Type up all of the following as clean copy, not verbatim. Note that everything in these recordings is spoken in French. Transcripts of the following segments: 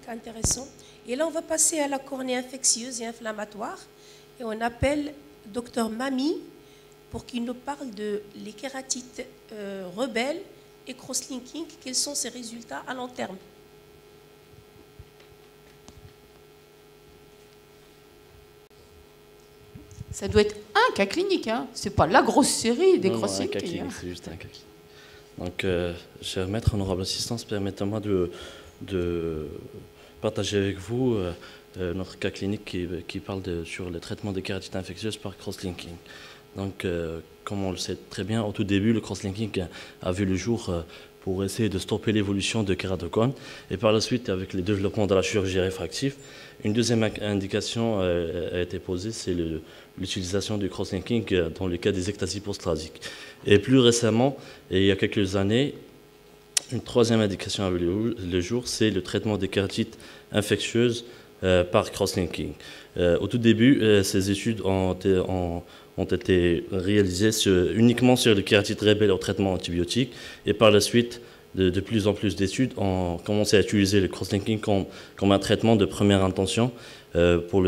intéressant. Et là, on va passer à la cornée infectieuse et inflammatoire. Et on appelle Dr Mami pour qu'il nous parle de les kératites rebelles et cross-linking. Quels sont ses résultats à long terme? Ça doit être un cas clinique, hein. C'est pas la grosse série des cross-linking. Un cas clinique, c'est juste un cas clinique. Donc, cher maître, honorable assistance, permettez-moi de partager avec vous notre cas clinique qui parle sur le traitement des kératites infectieuses par cross-linking. Donc, comme on le sait très bien, au tout début, le cross-linking a vu le jour pour essayer de stopper l'évolution de kératocones. Et par la suite, avec le développement de la chirurgie réfractive, une deuxième indication a été posée, c'est l'utilisation du cross-linking dans le cas des ectasies post-radiques. Et plus récemment, et il y a quelques années, une troisième indication a vu le jour, c'est le traitement des kératites infectieuses par cross-linking. Au tout début, ces études ont été réalisées uniquement sur les kératites rebelles au traitement antibiotique, et par la suite, de plus en plus d'études ont commencé à utiliser le cross-linking comme un traitement de première intention pour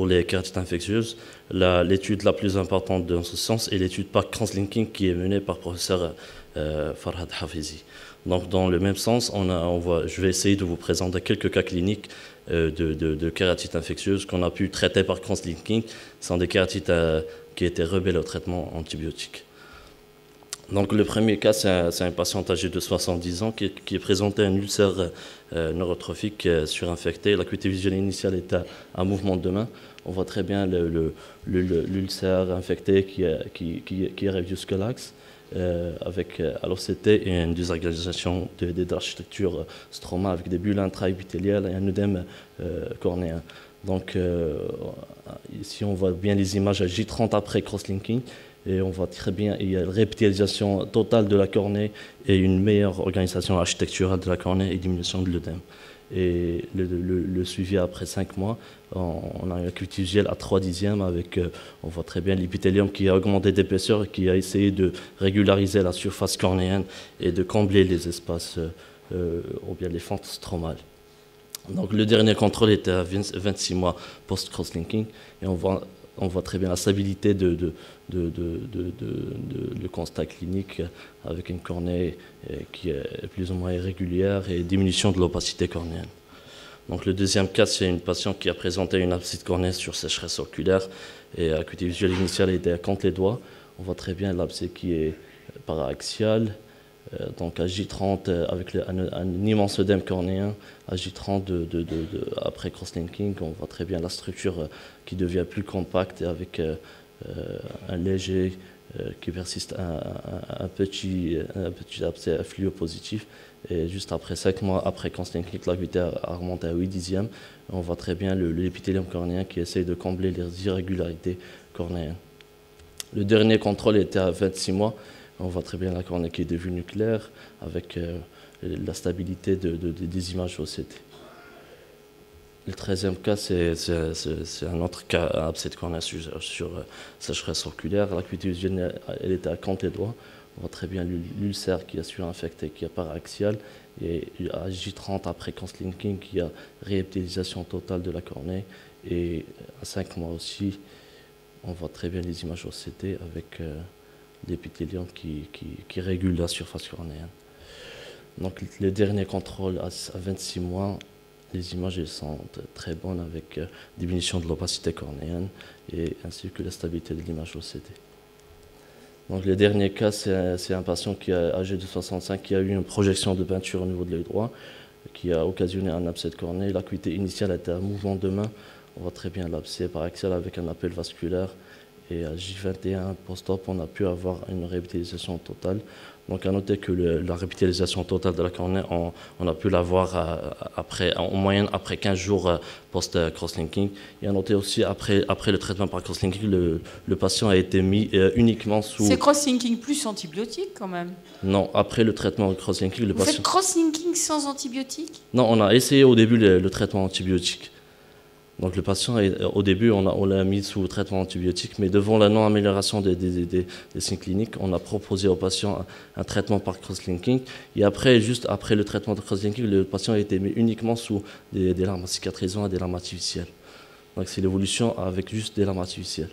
les kératites infectieuses. L'étude la plus importante dans ce sens est l'étude par cross-linking qui est menée par le professeur Farhad Hafizi. Donc dans le même sens, je vais essayer de vous présenter quelques cas cliniques de kératites infectieuses qu'on a pu traiter par cross-linking. Ce sont des kératites qui étaient rebelles au traitement antibiotique. Donc le premier cas, c'est un patient âgé de 70 ans qui présentait un ulcère neurotrophique surinfecté. L'acuité visuelle initiale était un mouvement de main. On voit très bien l'ulcère infecté qui arrive jusqu'à l'axe. Alors c'était une désorganisation de l'architecture stromale avec des bulles intra-épithéliales et un œdème cornéen. Donc ici on voit bien les images à J30 après cross-linking. Et on voit très bien, il y a une répitalisation totale de la cornée et une meilleure organisation architecturale de la cornée et diminution de l'œdème. Et le suivi après 5 mois, on a une acuité visuelle à 3/10 avec, on voit très bien l'épithélium qui a augmenté d'épaisseur et qui a essayé de régulariser la surface cornéenne et de combler les espaces ou bien les fentes stromales. Donc le dernier contrôle était à 26 mois post-cross-linking et on voit très bien la stabilité le constat clinique avec une cornée qui est plus ou moins irrégulière et diminution de l'opacité cornéenne. Donc le deuxième cas, c'est une patiente qui a présenté une abscisse cornéenne sur sécheresse oculaire et acuité visuelle initiale était contre les doigts. On voit très bien l'abcès qui est paraaxial. Donc à J30 avec un immense œdème cornéen, à J30 après cross-linking, on voit très bien la structure qui devient plus compacte avec un léger qui persiste, un petit abcès fluo-positif. Et juste après 5 mois après cross-linking, l'acuité a remonté à 8/10. On voit très bien l'épithélium cornéen qui essaye de combler les irrégularités cornéennes. Le dernier contrôle était à 26 mois. On voit très bien la cornée qui est devenue claire avec la stabilité des images OCT. Le 13e cas, c'est un autre cas, abcès de cornée sur sécheresse oculaire. L'acuité visuelle, elle était à contre les doigts. On voit très bien l'ulcère qui a surinfecté, qui est paraaxial. Et à J30 après cross-linking, qui a réépithélisation totale de la cornée. Et à 5 mois aussi, on voit très bien les images OCT avec l'épithélium qui régule la surface cornéenne. Donc les derniers contrôles à 26 mois, les images sont très bonnes avec diminution de l'opacité cornéenne et ainsi que la stabilité de l'image OCT. Donc le dernier cas, c'est un patient qui est âgé de 65 qui a eu une projection de peinture au niveau de l'œil droit qui a occasionné un abcès de cornée. L'acuité initiale était un mouvement de main. On voit très bien l'abcès paraxial avec un appel vasculaire. Et à J21 post-op, on a pu avoir une réépithélisation totale. Donc à noter que la réépithélisation totale de la cornée, on a pu l'avoir en moyenne après 15 jours post-cross-linking. Et à noter aussi, après le traitement par cross-linking, le patient a été mis uniquement sous... C'est cross-linking plus antibiotique quand même? Non, après le traitement cross-linking, le patient... Vous faites cross-linking sans antibiotique? Non, on a essayé au début le traitement antibiotique. Donc le patient, au début, on l'a mis sous traitement antibiotique, mais devant la non-amélioration des signes cliniques, on a proposé au patient un traitement par cross-linking. Et après, juste après le traitement de cross-linking, le patient a été mis uniquement sous des larmes cicatrisantes et des larmes artificielles. Donc c'est l'évolution avec juste des larmes artificielles.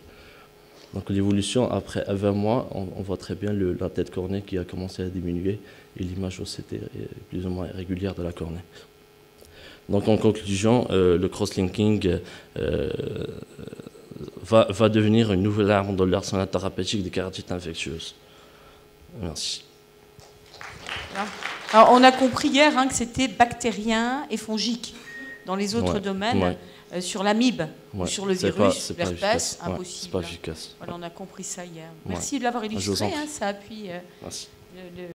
Donc l'évolution, après 20 mois, on voit très bien la tête cornée qui a commencé à diminuer et l'image OCT est plus ou moins régulière de la cornée. Donc en conclusion, le cross-linking va devenir une nouvelle arme dans l'arsenal thérapeutique des kératites infectieuses. Merci. Alors, on a compris hier que c'était bactérien et fongique. Dans les autres domaines, sur l'amibe ou sur le virus, l'herpès, impossible. C'est pas efficace. Voilà, on a compris ça hier. Merci de l'avoir illustré, ça appuie. Merci.